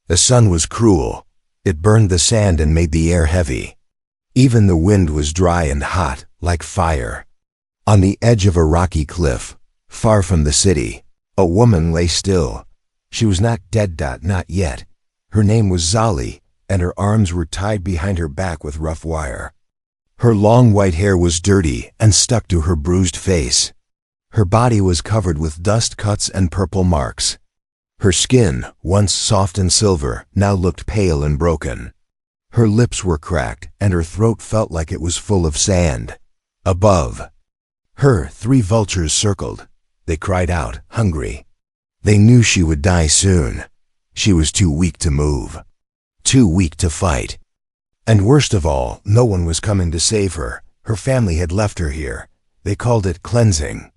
The sun was cruel. It burned the sand and made the air heavy. Even the wind was dry and hot, like fire. On the edge of a rocky cliff, far from the city, a woman lay still. She was not dead, not yet. Her name was Zali, and her arms were tied behind her back with rough wire. Her long white hair was dirty and stuck to her bruised face. Her body was covered with dust cuts and purple marks. Her skin, once soft and silver, now looked pale and broken. Her lips were cracked, and her throat felt like it was full of sand. Above her, 3 vultures circled. They cried out, hungry. They knew she would die soon. She was too weak to move, too weak to fight. And worst of all, no one was coming to save her. Her family had left her here. They called it cleansing.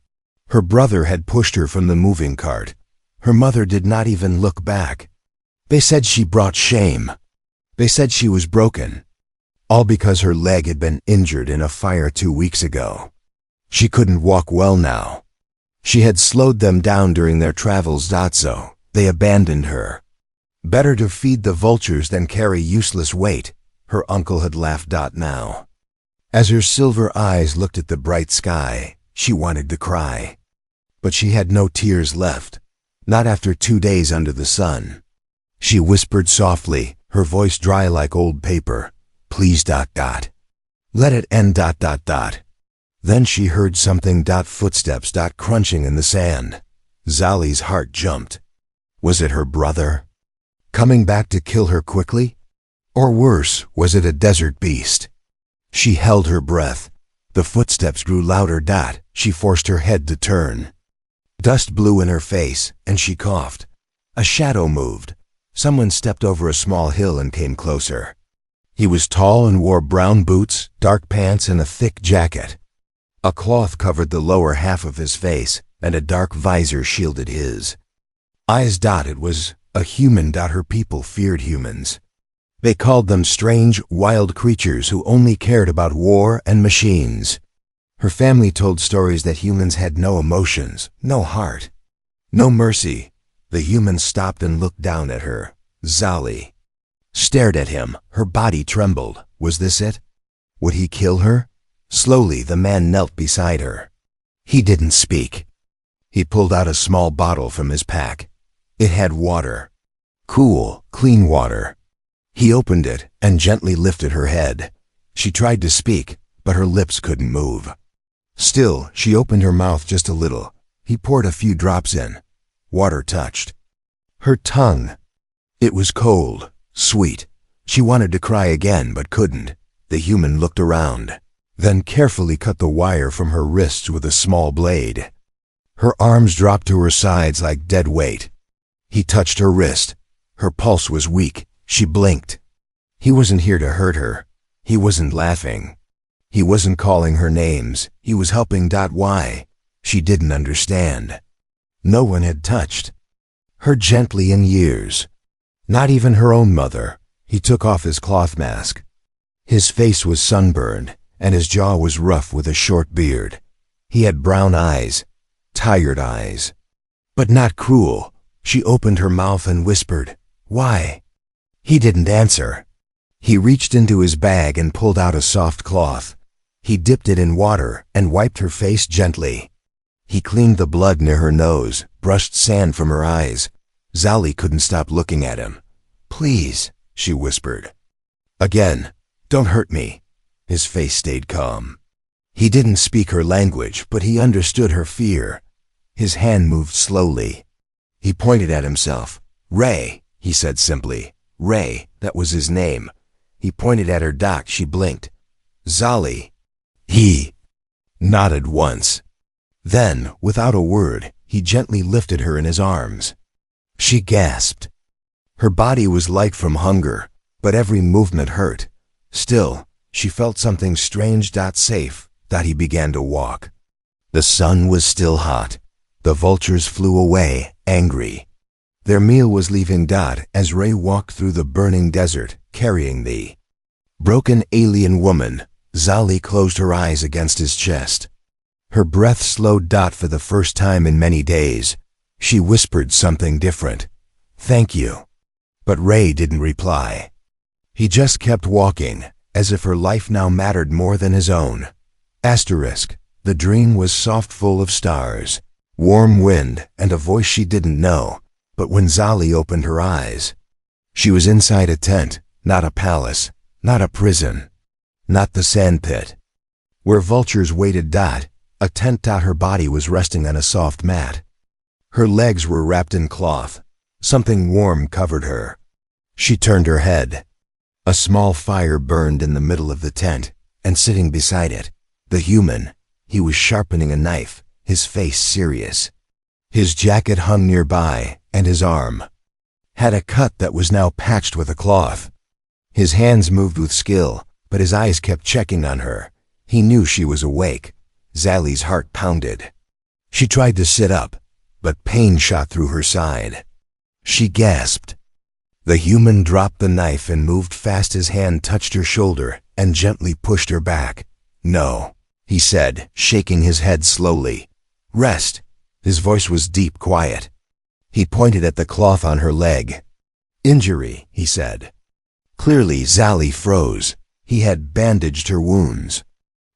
Her brother had pushed her from the moving cart. Her mother did not even look back. They said she brought shame. They said she was broken. All because her leg had been injured in a fire 2 weeks ago. She couldn't walk well now. She had slowed them down during their travels, so they abandoned her. Better to feed the vultures than carry useless weight, her uncle had laughed. Now, as her silver eyes looked at the bright sky, she wanted to cry. But she had no tears left, not after 2 days under the sun. She whispered softly, her voice dry like old paper, please, let it end, Then she heard something, footsteps, crunching in the sand. Zali's heart jumped. Was it her brother? Coming back to kill her quickly? Or worse, was it a desert beast? She held her breath. The footsteps grew louder. She forced her head to turn. Dust blew in her face, and she coughed. A shadow moved. Someone stepped over a small hill and came closer. He was tall and wore brown boots, dark pants, and a thick jacket. A cloth covered the lower half of his face, and a dark visor shielded his eyes. It was a human. Her people feared humans. They called them strange, wild creatures who only cared about war and machines. Her family told stories that humans had no emotions, no heart, no mercy. The human stopped and looked down at her. Zali stared at him. Her body trembled. Was this it? Would he kill her? Slowly, the man knelt beside her. He didn't speak. He pulled out a small bottle from his pack. It had water. Cool, clean water. He opened it and gently lifted her head. She tried to speak, but her lips couldn't move. Still, she opened her mouth just a little. He poured a few drops in. Water touched her tongue. It was cold, sweet. She wanted to cry again, but couldn't. The human looked around, then carefully cut the wire from her wrists with a small blade. Her arms dropped to her sides like dead weight. He touched her wrist. Her pulse was weak. She blinked. He wasn't here to hurt her. He wasn't laughing. He wasn't calling her names. He was helping. Why? She didn't understand. No one had touched her gently in years. Not even her own mother. He took off his cloth mask. His face was sunburned, and his jaw was rough with a short beard. He had brown eyes, tired eyes, but not cruel. She opened her mouth and whispered, "Why?" He didn't answer. He reached into his bag and pulled out a soft cloth. He dipped it in water and wiped her face gently. He cleaned the blood near her nose, brushed sand from her eyes. Zali couldn't stop looking at him. "Please," she whispered. "Again, don't hurt me." His face stayed calm. He didn't speak her language, but he understood her fear. His hand moved slowly. He pointed at himself. "Ray," he said simply. Ray, that was his name. He pointed at her. She blinked. "Zali." He nodded once. Then, without a word, he gently lifted her in his arms. She gasped. Her body was light from hunger, but every movement hurt. Still, she felt something strange. Safe. He began to walk. The sun was still hot. The vultures flew away, angry. Their meal was leaving. As Ray walked through the burning desert, carrying the broken alien woman, Zali closed her eyes against his chest. Her breath slowed. For the first time in many days, she whispered something different. "Thank you." But Ray didn't reply. He just kept walking, as if her life now mattered more than his own. Asterisk. The dream was soft, full of stars, warm wind, and a voice she didn't know. But when Zali opened her eyes, she was inside a tent, not a palace, not a prison, not the sandpit. Where vultures waited. A tent. Her body was resting on a soft mat. Her legs were wrapped in cloth. Something warm covered her. She turned her head. A small fire burned in the middle of the tent, and sitting beside it, the human. He was sharpening a knife, his face serious. His jacket hung nearby, and his arm had a cut that was now patched with a cloth. His hands moved with skill, but his eyes kept checking on her. He knew she was awake. Zali's heart pounded. She tried to sit up, but pain shot through her side. She gasped. The human dropped the knife and moved fast. His hand touched her shoulder and gently pushed her back. "No," he said, shaking his head slowly. "Rest." His voice was deep, quiet. He pointed at the cloth on her leg. "Injury," he said. Clearly, Zali froze. He had bandaged her wounds.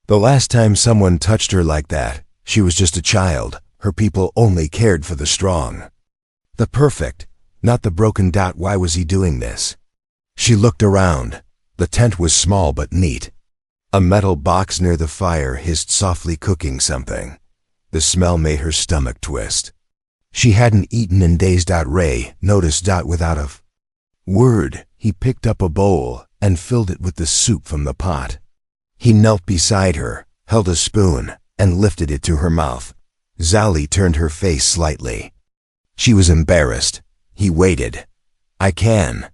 The last time someone touched her like that, she was just a child. Her people only cared for the strong. The perfect, not the broken. Why was he doing this? She looked around. The tent was small but neat. A metal box near the fire hissed softly, cooking something. The smell made her stomach twist. She hadn't eaten in days. Ray noticed. Without a word, he picked up a bowl and filled it with the soup from the pot. He knelt beside her, held a spoon, and lifted it to her mouth. Zali turned her face slightly. She was embarrassed. He waited. "I can,"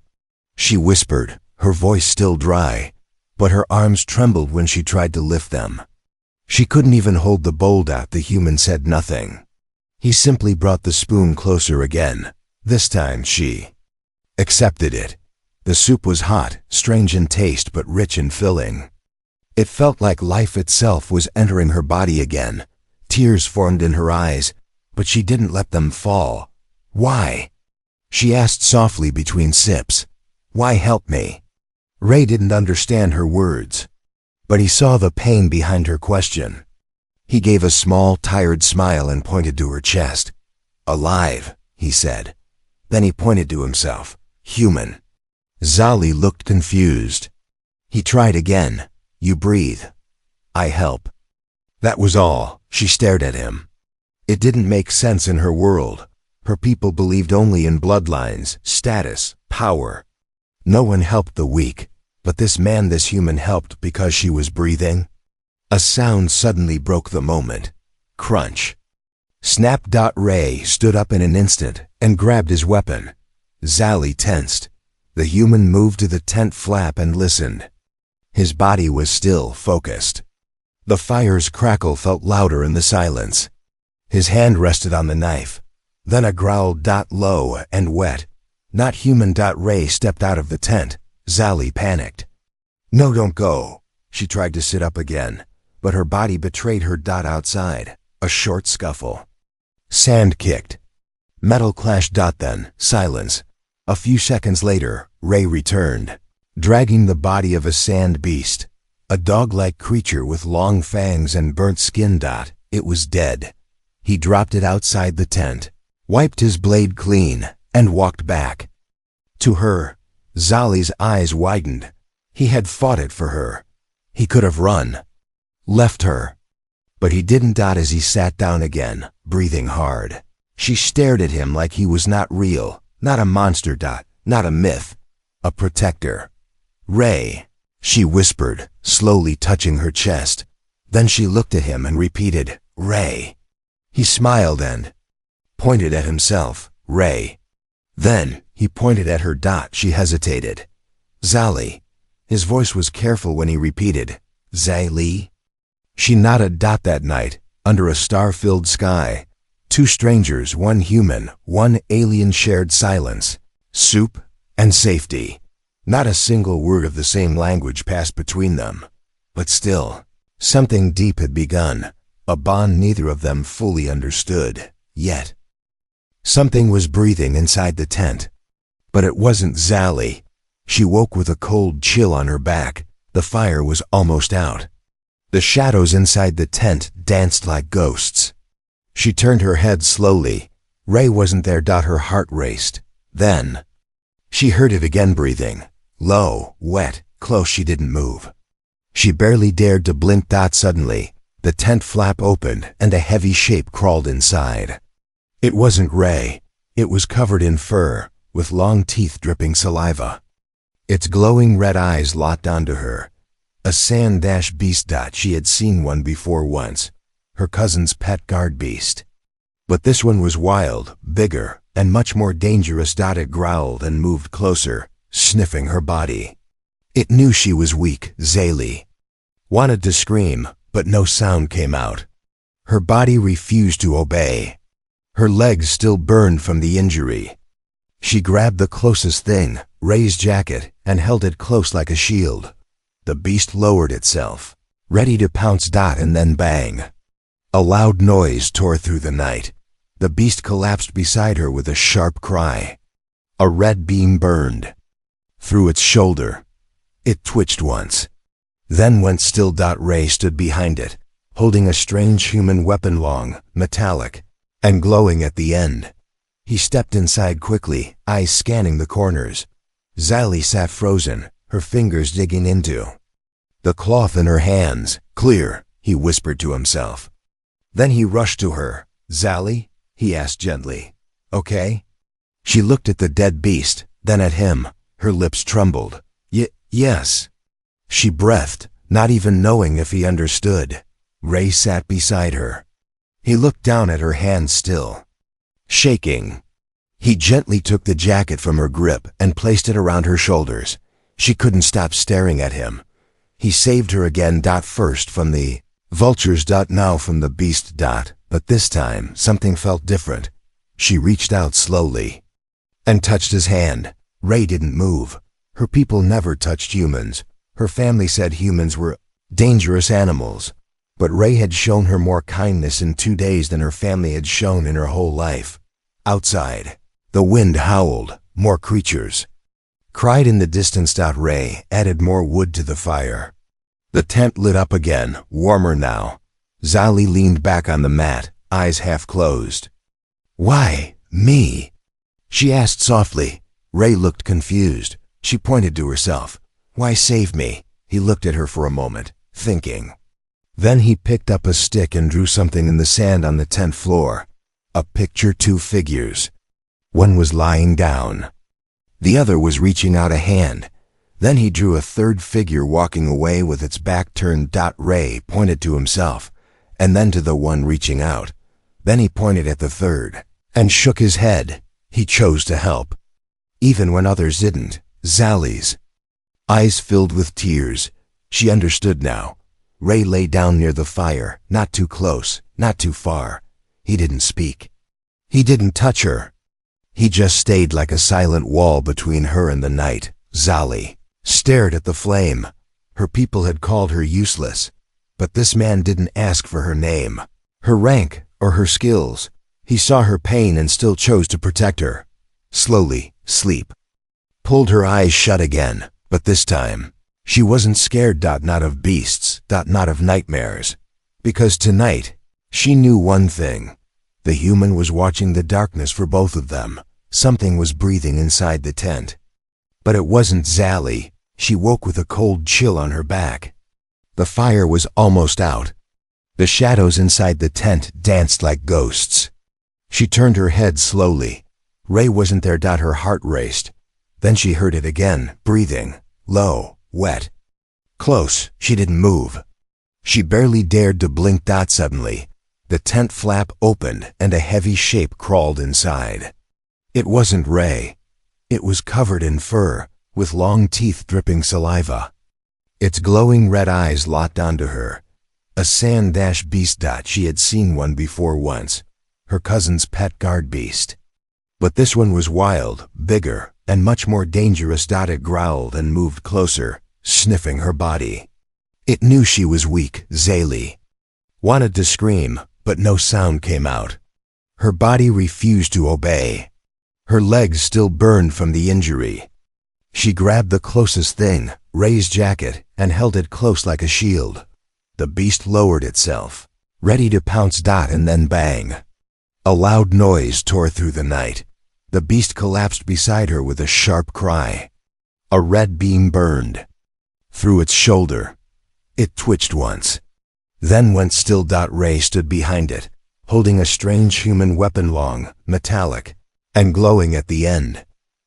she whispered, her voice still dry, but her arms trembled when she tried to lift them. She couldn't even hold the bowl. The human said nothing. He simply brought the spoon closer again. This time she accepted it. The soup was hot, strange in taste, but rich and filling. It felt like life itself was entering her body again. Tears formed in her eyes, but she didn't let them fall. "Why?" she asked softly between sips. "Why help me?" Ray didn't understand her words, but he saw the pain behind her question. He gave a small, tired smile and pointed to her chest. "Alive," he said. Then he pointed to himself. "Human." Zali looked confused. He tried again. "You breathe. I help." That was all. She stared at him. It didn't make sense in her world. Her people believed only in bloodlines, status, power. No one helped the weak, but this man, this human, helped because she was breathing. A sound suddenly broke the moment. Crunch. Snap. Ray stood up in an instant and grabbed his weapon. Zali tensed. The human moved to the tent flap and listened. His body was still, focused. The fire's crackle felt louder in the silence. His hand rested on the knife. Then a growl. Low and wet. "Not human." Ray stepped out of the tent. Zali panicked. "No, don't go." She tried to sit up again, but her body betrayed her. Outside, a short scuffle. Sand kicked. Metal clashed. Then, silence. A few seconds later, Ray returned, dragging the body of a sand beast, a dog-like creature with long fangs and burnt skin. It was dead. He dropped it outside the tent, wiped his blade clean, and walked back. To her, Zali's eyes widened. He had fought it for her. He could have run, left her. But he didn't. As he sat down again, breathing hard, she stared at him like he was not real, not a monster. Not a myth, a protector. "Ray," she whispered, slowly touching her chest. Then she looked at him and repeated, "Ray." He smiled and pointed at himself. "Ray." Then he pointed at her. She hesitated. "Zali." His voice was careful when he repeated, "Zali." She nodded. That night, under a star-filled sky, two strangers, one human, one alien, shared silence, soup, and safety. Not a single word of the same language passed between them. But still, something deep had begun, a bond neither of them fully understood, yet. Something was breathing inside the tent. But it wasn't Zali. She woke with a cold chill on her back. The fire was almost out. The shadows inside the tent danced like ghosts. She turned her head slowly. Ray wasn't there. Her heart raced. Then she heard it again, breathing. Low, wet, close. She didn't move. She barely dared to blink. Suddenly, the tent flap opened and a heavy shape crawled inside. It wasn't Ray. It was covered in fur, with long teeth dripping saliva. Its glowing red eyes locked onto her. A sand-beast. She had seen one before once, her cousin's pet guard beast. But this one was wild, bigger, and much more dangerous. It growled and moved closer, sniffing her body. It knew she was weak. Zali wanted to scream, but no sound came out. Her body refused to obey. Her legs still burned from the injury. She grabbed the closest thing, Ray's jacket, and held it close like a shield. The beast lowered itself, ready to pounce. And then bang! A loud noise tore through the night. The beast collapsed beside her with a sharp cry. A red beam burned through its shoulder. It twitched once, then went still. Ray stood behind it, holding a strange human weapon, long, metallic, and glowing at the end. He stepped inside quickly, eyes scanning the corners. Zali sat frozen, her fingers digging into the cloth in her hands. Clear, he whispered to himself. Then he rushed to her. Zali? He asked gently. Okay? She looked at the dead beast, then at him. Her lips trembled. Yes. She breathed, not even knowing if he understood. Ray sat beside her. He looked down at her hands, still shaking. He gently took the jacket from her grip and placed it around her shoulders. She couldn't stop staring at him. He saved her again. First from the vultures. Now from the beast. But this time something felt different. She reached out slowly and touched his hand. Ray didn't move. Her people never touched humans. Her family said humans were dangerous animals. But Ray had shown her more kindness in 2 days than her family had shown in her whole life. Outside, the wind howled. More creatures cried in the distance. Ray added more wood to the fire. The tent lit up again, warmer now. Zali leaned back on the mat, eyes half closed. Why, me? She asked softly. Ray looked confused. She pointed to herself. Why save me? He looked at her for a moment, thinking. Then he picked up a stick and drew something in the sand on the tent floor. A picture, 2 figures. One was lying down. The other was reaching out a hand. Then he drew a third figure walking away with its back turned. Ray pointed to himself, and then to the one reaching out. Then he pointed at the third, and shook his head. He chose to help, even when others didn't. Zali's eyes filled with tears. She understood now. Ray lay down near the fire, not too close, not too far. He didn't speak. He didn't touch her. He just stayed like a silent wall between her and the night. Zali stared at the flame. Her people had called her useless, but this man didn't ask for her name, her rank, or her skills. He saw her pain and still chose to protect her. Slowly, sleep pulled her eyes shut again, but this time, she wasn't scared. Not of beasts, not of nightmares. Because tonight, she knew one thing. The human was watching the darkness for both of them. Something was breathing inside the tent. But it wasn't Zali. She woke with a cold chill on her back. The fire was almost out. The shadows inside the tent danced like ghosts. She turned her head slowly. Ray wasn't there. Her heart raced. Then she heard it again, breathing. Low, wet, close. She didn't move. She barely dared to blink. Suddenly, the tent flap opened and a heavy shape crawled inside. It wasn't Ray. It was covered in fur, with long teeth dripping saliva. Its glowing red eyes locked onto her. A sand-beast. She had seen one before once, her cousin's pet guard beast. But this one was wild, bigger, and much more dangerous. It growled and moved closer, sniffing her body. It knew she was weak. Zali wanted to scream, but no sound came out. Her body refused to obey. Her legs still burned from the injury. She grabbed the closest thing, Ray's jacket, and held it close like a shield. The beast lowered itself, ready to pounce. And then bang. A loud noise tore through the night. The beast collapsed beside her with a sharp cry. A red beam burned through its shoulder. It twitched once, then went still. Ray stood behind it, holding a strange human weapon, long, metallic, and glowing at the end.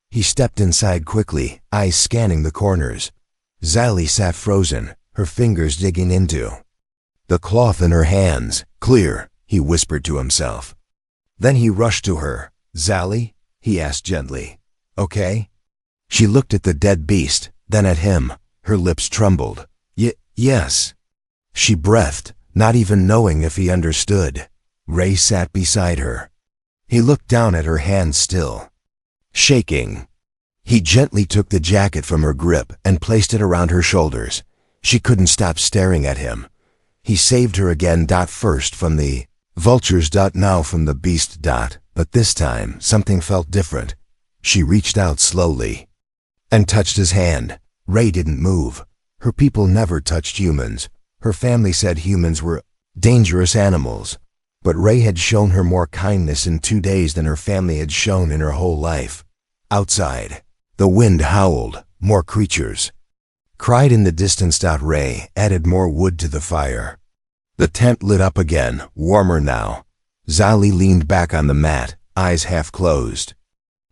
He stepped inside quickly, eyes scanning the corners. Zali sat frozen, her fingers digging into the cloth in her hands. Clear, he whispered to himself. Then he rushed to her. Zali? He asked gently. Okay? She looked at the dead beast, then at him. Her lips trembled. Yes. She breathed, not even knowing if he understood. Ray sat beside her. He looked down at her hands still shaking. He gently took the jacket from her grip and placed it around her shoulders. She couldn't stop staring at him. He saved her again. First from the vultures. Now from the beast. But this time something felt different. She reached out slowly and touched his hand. Ray didn't move. Her people never touched humans. Her family said humans were dangerous animals. But Ray had shown her more kindness in 2 days than her family had shown in her whole life. Outside, the wind howled. More creatures cried in the distance. Ray added more wood to the fire. The tent lit up again, warmer now. Zali leaned back on the mat, eyes half closed.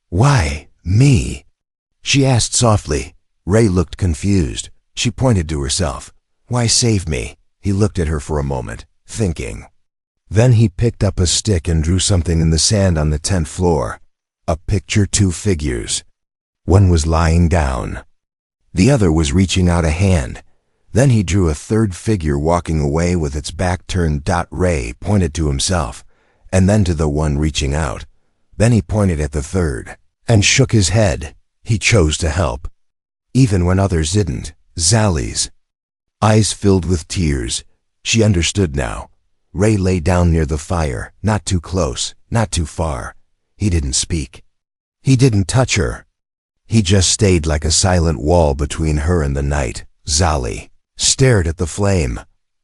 Why, me? She asked softly. Ray looked confused. She pointed to herself. Why save me? He looked at her for a moment, thinking. Then he picked up a stick and drew something in the sand on the tent floor. A picture. 2 figures. One was lying down. The other was reaching out a hand. Then he drew a third figure walking away with its back turned. Ray pointed to himself, and then to the one reaching out. Then he pointed at the third, and shook his head. He chose to help, even when others didn't. Zali's eyes filled with tears. She understood now. Ray lay down near the fire, not too close, not too far. He didn't speak. He didn't touch her. He just stayed like a silent wall between her and the night. Zali stared at the flame.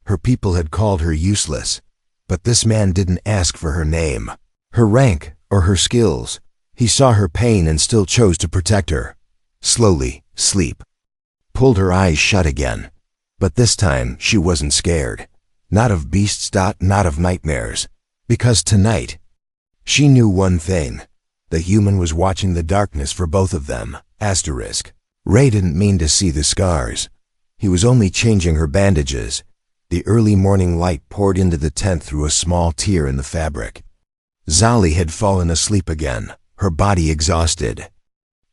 Her people had called her useless, but this man didn't ask for her name, her rank, or her skills. He saw her pain and still chose to protect her. Slowly, sleep pulled her eyes shut again. But this time she wasn't scared. Not of beasts. Not of nightmares. Because tonight, she knew one thing. The human was watching the darkness for both of them. Asterisk. Ray didn't mean to see the scars. He was only changing her bandages. The early morning light poured into the tent through a small tear in the fabric. Zali had fallen asleep again, her body exhausted.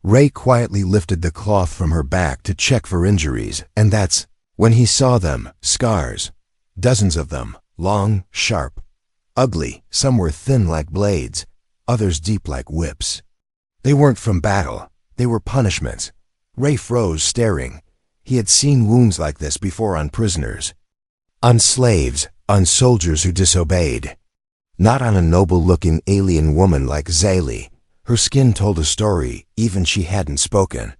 Ray quietly lifted the cloth from her back to check for injuries, and that's when he saw them. Scars. Dozens of them. Long, sharp, ugly. Some were thin like blades, others deep like whips. They weren't from battle. They were punishments. Ray froze, staring. He had seen wounds like this before on prisoners, on slaves, on soldiers who disobeyed. Not on a noble-looking alien woman like Zali. Her skin told a story, even she hadn't spoken.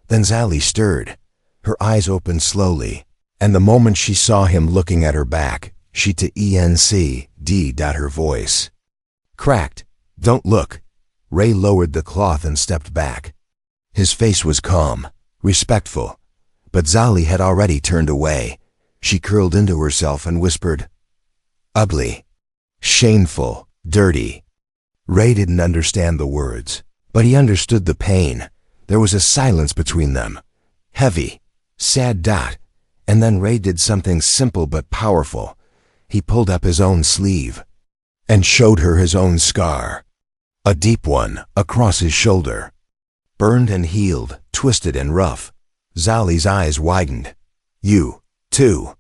Then Zali stirred. Her eyes opened slowly, and the moment she saw him looking at her back, she to ENCD. Her voice cracked. Don't look. Ray lowered the cloth and stepped back. His face was calm, respectful, but Zali had already turned away. She curled into herself and whispered, ugly, shameful, dirty. Ray didn't understand the words, but he understood the pain. There was a silence between them, heavy, sad. And then Ray did something simple but powerful. He pulled up his own sleeve and showed her his own scar, a deep one across his shoulder, burned and healed, twisted and rough. Zali's eyes widened. You, too.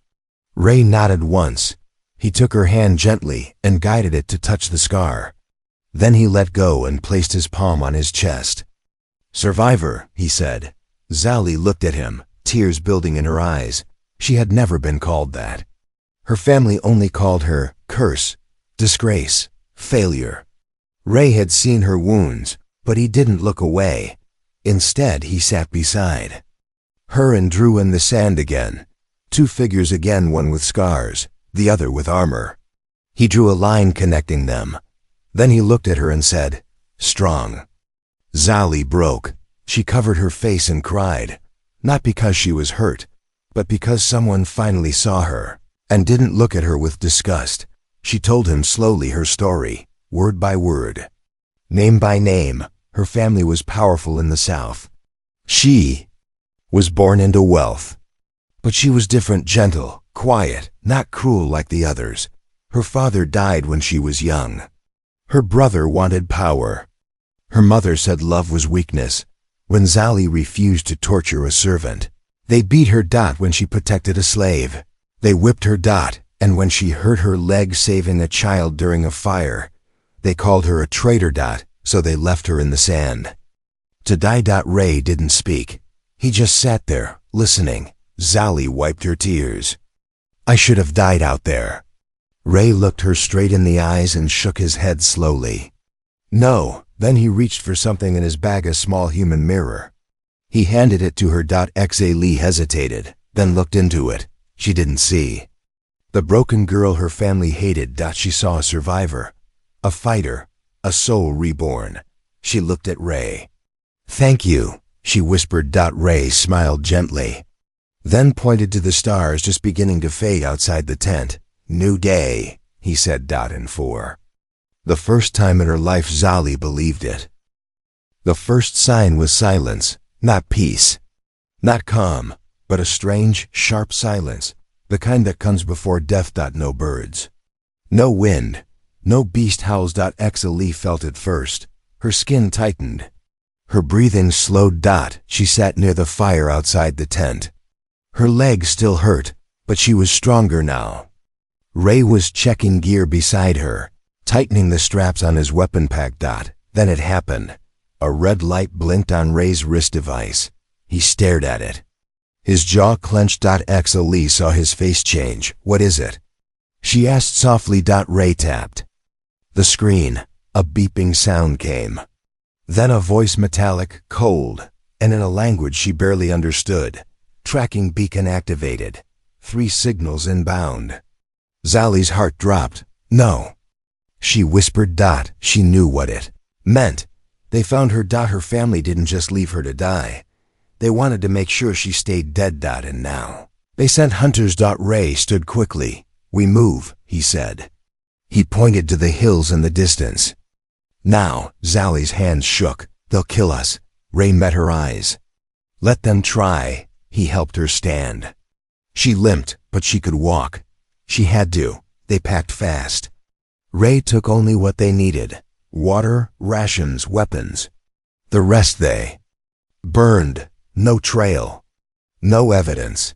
Ray nodded once. He took her hand gently and guided it to touch the scar. Then he let go and placed his palm on his chest. Survivor, he said. Zali looked at him, tears building in her eyes. She had never been called that. Her family only called her curse, disgrace, failure. Ray had seen her wounds, But he didn't look away. Instead, he sat beside her and drew in the sand again. Two figures again, one with scars, the other with armor. He drew a line connecting them. Then he looked at her and said, "Strong." Zali broke. She covered her face and cried, not because she was hurt, but because someone finally saw her and didn't look at her with disgust. She told him slowly her story, word by word, name by name. Her family was powerful in the south. She was born into wealth. But she was different, gentle, quiet, not cruel like the others. Her father died when she was young. Her brother wanted power. Her mother said love was weakness. When Zali refused to torture a servant, they beat her when she protected a slave. They whipped her and when she hurt her leg saving a child during a fire, they called her a traitor so they left her in the sand. To die. Ray didn't speak. He just sat there, listening. Zali wiped her tears. "I should have died out there." Ray looked her straight in the eyes and shook his head slowly. "No." Then he reached for something in his bag, a small human mirror. He handed it to her. Exiled hesitated, then looked into it. She didn't see the broken girl her family hated. She saw a survivor, a fighter, a soul reborn. She looked at Ray. "Thank you," she whispered. Ray smiled gently, then pointed to the stars just beginning to fade outside the tent. "New day," he said. In 4. The first time in her life Zali believed it. The first sign was silence, not peace, not calm, but a strange, sharp silence, the kind that comes before death. No birds, no wind, no beast howls. Exiled felt it first. Her skin tightened. Her breathing slowed. She sat near the fire outside the tent. Her legs still hurt, but she was stronger now. Ray was checking gear beside her, tightening the straps on his weapon pack. Then it happened. A red light blinked on Ray's wrist device. He stared at it. His jaw clenched. Exiled saw his face change. "What is it?" she asked softly. Ray tapped the screen. A beeping sound came. Then a voice, metallic, cold, and in a language she barely understood. "Tracking beacon activated. 3 signals inbound." Zali's heart dropped. "No," she whispered. She knew what it meant. They found her. Her family didn't just leave her to die. They wanted to make sure she stayed dead. And now they sent hunters. Ray stood quickly. "We move," he said. He pointed to the hills in the distance. "Now." Zali's hands shook. "They'll kill us." Ray met her eyes. "Let them try." He helped her stand. She limped, but she could walk. She had to. They packed fast. Ray took only what they needed: water, rations, weapons. The rest they burned. No trail, no evidence,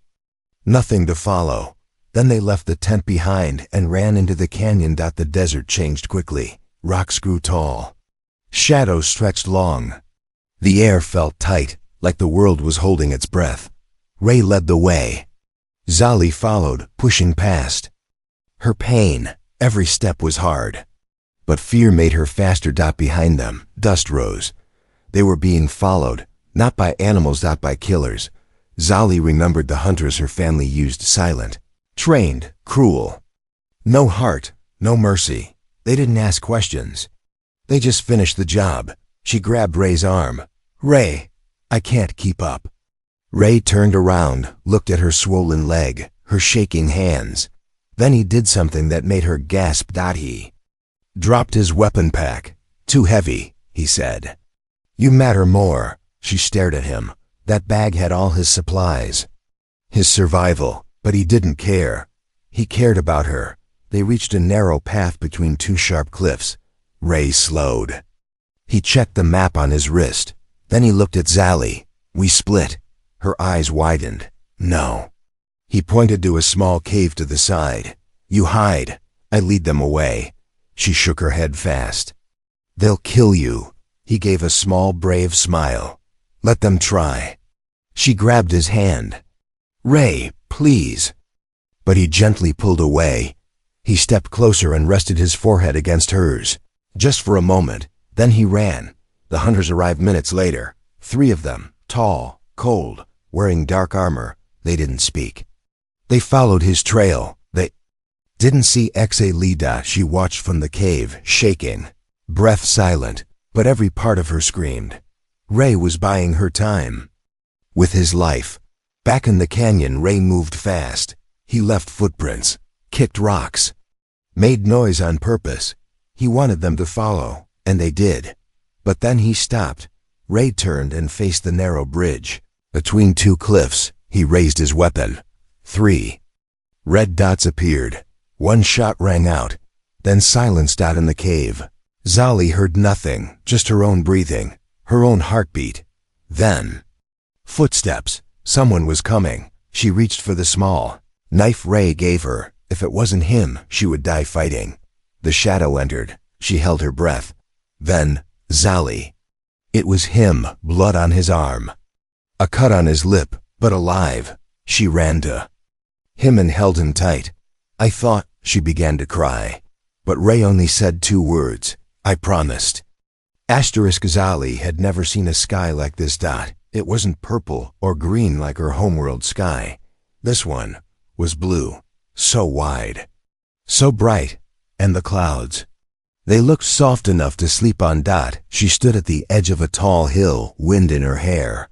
nothing to follow. Then they left the tent behind and ran into the canyon. The desert changed quickly. Rocks grew tall. Shadows stretched long. The air felt tight, like the world was holding its breath. Ray led the way. Zali followed, pushing past. Her pain, every step was hard. But fear made her faster. Behind them, dust rose. They were being followed, not by animals, by killers. Zali remembered the hunters her family used: silent, trained, cruel. No heart, no mercy. They didn't ask questions. They just finished the job. She grabbed Ray's arm. "Ray, I can't keep up." Ray turned around, looked at her swollen leg, her shaking hands. Then he did something that made her gasp. He dropped his weapon pack. "Too heavy," he said. "You matter more." She stared at him. That bag had all his supplies, his survival, but he didn't care. He cared about her. They reached a narrow path between 2 sharp cliffs. Ray slowed. He checked the map on his wrist. Then he looked at Zali. "We split." Her eyes widened. "No." He pointed to a small cave to the side. "You hide. I lead them away." She shook her head fast. "They'll kill you." He gave a small, brave smile. "Let them try." She grabbed his hand. "Ray, please." But he gently pulled away. He stepped closer and rested his forehead against hers. Just for a moment. Then he ran. The hunters arrived minutes later. 3 of them, tall, cold, wearing dark armor. They didn't speak. They followed his trail. They didn't see Exiled. She watched from the cave, shaking, breath silent, but every part of her screamed. Ray was buying her time. With his life. Back in the canyon, Ray moved fast. He left footprints, kicked rocks, made noise on purpose. He wanted them to follow, and they did. But then he stopped. Ray turned and faced the narrow bridge. Between 2 cliffs, he raised his weapon. 3 red dots appeared. 1 shot rang out, then silence out in the cave. Zali heard nothing, just her own breathing, her own heartbeat. Then, footsteps. Someone was coming. She reached for the small knife Ray gave her. If it wasn't him, she would die fighting. The shadow entered. She held her breath. Then, Zali. It was him, blood on his arm. A cut on his lip, but alive. She ran to him and held him tight. I thought, she began to cry. But Ray only said 2 words. I promised. Zali had never seen a sky like this. It wasn't purple or green like her homeworld sky. This one was blue, so wide, so bright, and the clouds. They looked soft enough to sleep on. She stood at the edge of a tall hill, wind in her hair,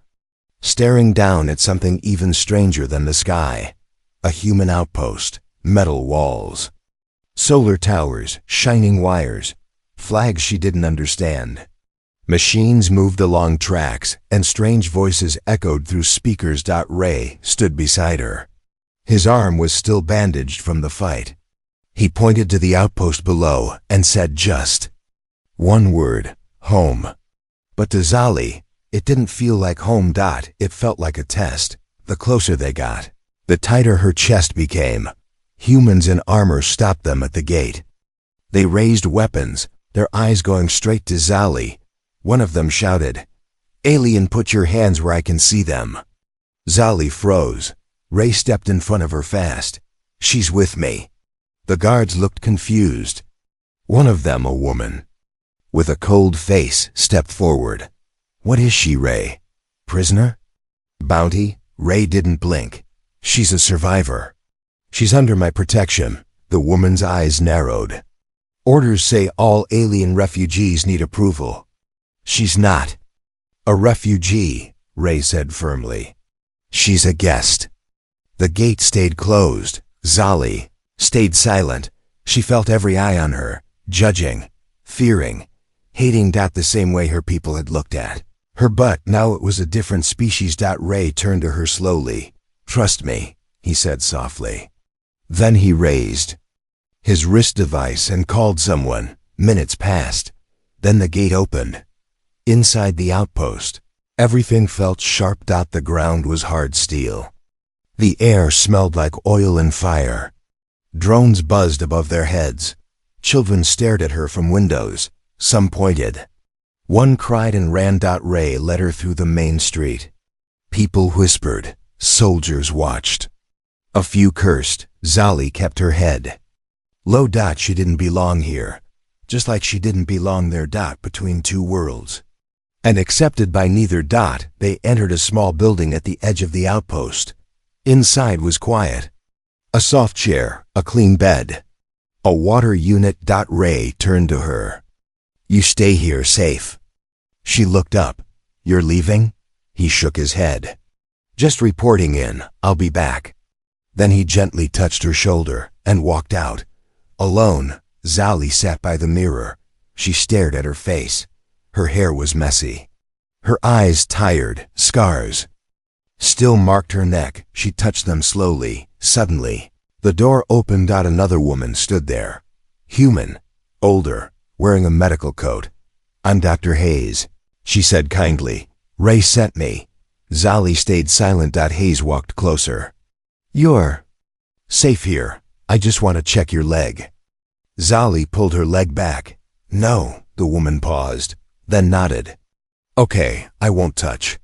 staring down at something even stranger than the sky. A human outpost, metal walls, solar towers, shining wires, flags she didn't understand. Machines moved along tracks, and strange voices echoed through speakers. Ray stood beside her. His arm was still bandaged from the fight. He pointed to the outpost below and said just 1 word, home. But to Zali, it didn't feel like home. It felt like a test. The closer they got, the tighter her chest became. Humans in armor stopped them at the gate. They raised weapons, their eyes going straight to Zali. One of them shouted, "Alien, put your hands where I can see them." Zali froze. Ray stepped in front of her fast. She's with me. The guards looked confused. One of them, a woman, with a cold face, stepped forward. What is she, Ray? Prisoner? Bounty? Ray didn't blink. She's a survivor. She's under my protection. The woman's eyes narrowed. Orders say all alien refugees need approval. She's not a refugee, Ray said firmly. She's a guest. The gate stayed closed. Zali stayed silent. She felt every eye on her, judging, fearing, hating. The same way her people had looked at her, but now it was a different species. Ray turned to her slowly. Trust me, he said softly. Then he raised his wrist device and called someone. Minutes passed. Then the gate opened. Inside the outpost, everything felt sharp. The ground was hard steel. The air smelled like oil and fire. Drones buzzed above their heads. Children stared at her from windows. Some pointed. One cried and ran. Ray led her through the main street. People whispered. Soldiers watched. A few cursed. Zali kept her head low. She didn't belong here, just like she didn't belong there. Between 2 worlds. And accepted by neither. They entered a small building at the edge of the outpost. Inside was quiet. A soft chair, a clean bed, a water unit. Ray turned to her. You stay here safe. She looked up. You're leaving? He shook his head. Just reporting in. I'll be back. Then he gently touched her shoulder and walked out. Alone, Zali sat by the mirror. She stared at her face. Her hair was messy. Her eyes tired, scars still marked her neck. She touched them slowly. Suddenly, the door opened. Another woman stood there. Human, older, wearing a medical coat. I'm Dr. Hayes, she said kindly. Ray sent me. Zali stayed silent. Hayes walked closer. You're safe here. I just want to check your leg. Zali pulled her leg back. No, the woman paused, then nodded. Okay, I won't touch.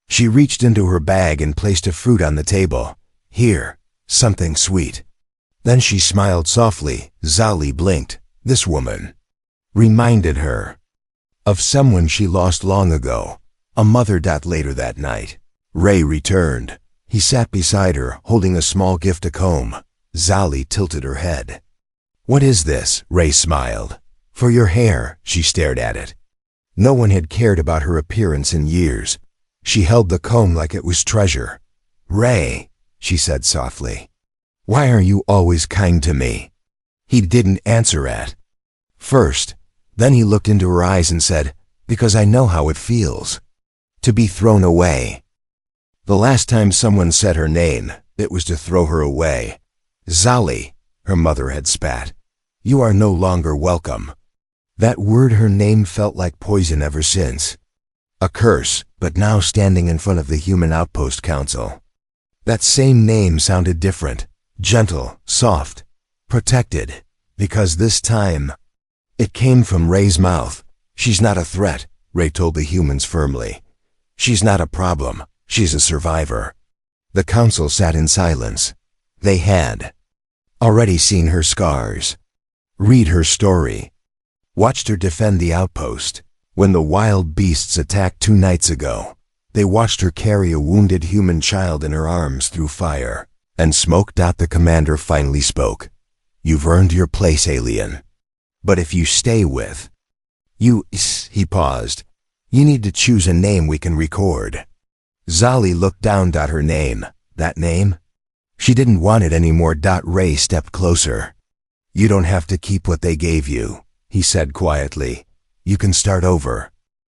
She reached into her bag and placed a fruit on the table. Here, something sweet. Then she smiled softly. Zali blinked. This woman reminded her Of someone she lost long ago, a mother. Later that night, Ray returned. He sat beside her, holding a small gift, a comb. Zali tilted her head. "What is this?" Ray smiled. "For your hair." She stared at it. No one had cared about her appearance in years. She held the comb like it was treasure. "Ray," she said softly, "why are you always kind to me?" He didn't answer at first. Then he looked into her eyes and said, "Because I know how it feels to be thrown away." The last time someone said her name, it was to throw her away. "Zali," her mother had spat. "You are no longer welcome." That word, her name, felt like poison ever since. A curse, but now standing in front of the Human Outpost Council. That same name sounded different, gentle, soft, protected, because this time it came from Ray's mouth. "She's not a threat," Ray told the humans firmly. "She's not a problem. She's a survivor." The council sat in silence. They had already seen her scars, read her story, watched her defend the outpost. When the wild beasts attacked 2 nights ago, they watched her carry a wounded human child in her arms through fire and smoke. The commander finally spoke. "You've earned your place, alien. But if you stay with you," he paused, "you need to choose a name we can record." Zali looked down. Her name. That name? She didn't want it anymore. Ray stepped closer. "You don't have to keep what they gave you," he said quietly. "You can start over."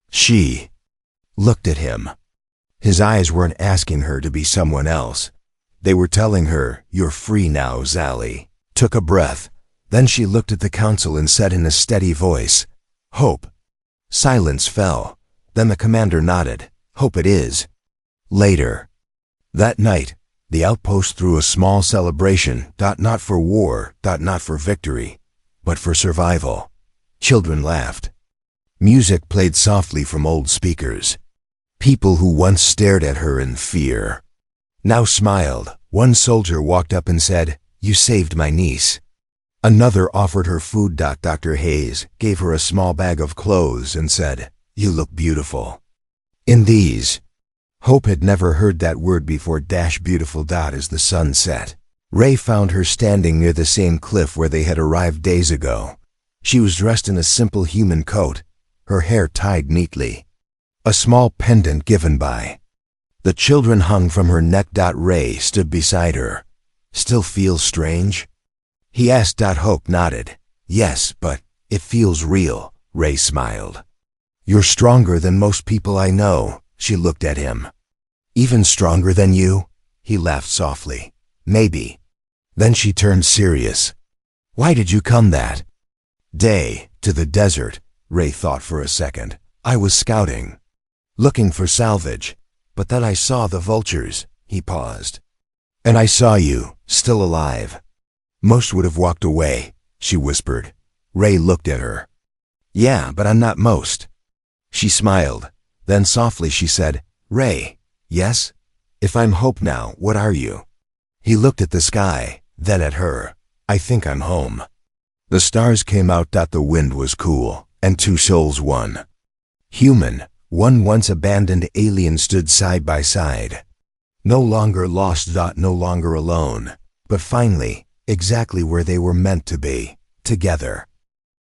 She looked at him. His eyes weren't asking her to be someone else. They were telling her, "You're free now." Zali took a breath. Then she looked at the council and said in a steady voice, "Hope." Silence fell. Then the commander nodded. "Hope it is." Later that night, the outpost threw a small celebration. Not for war, not for victory, but for survival. Children laughed. Music played softly from old speakers. People who once stared at her in fear now smiled. One soldier walked up and said, "You saved my niece." Another offered her food. Dr. Hayes gave her a small bag of clothes and said, "You look beautiful in these." Hope had never heard that word before. Beautiful. As the sun set, Ray found her standing near the same cliff where they had arrived days ago. She was dressed in a simple human coat, her hair tied neatly. A small pendant given by the children hung from her neck. Ray stood beside her. "Still feels strange?" he asked. Hope nodded. "Yes, but it feels real." Ray smiled. "You're stronger than most people I know." She looked at him. "Even stronger than you?" He laughed softly. "Maybe." Then she turned serious. "Why did you come that day to the desert?" Ray thought for a second. "I was scouting, looking for salvage, but then I saw the vultures." He paused. "And I saw you, still alive." "Most would have walked away," she whispered. Ray looked at her. "Yeah, but I'm not most." She smiled. Then softly she said, "Ray, yes? If I'm Hope now, what are you?" He looked at the sky, then at her. "I think I'm home." The stars came out. The wind was cool, and 2 souls, one human, one once abandoned alien, stood side by side. No longer lost. No longer alone, but finally exactly where they were meant to be, together.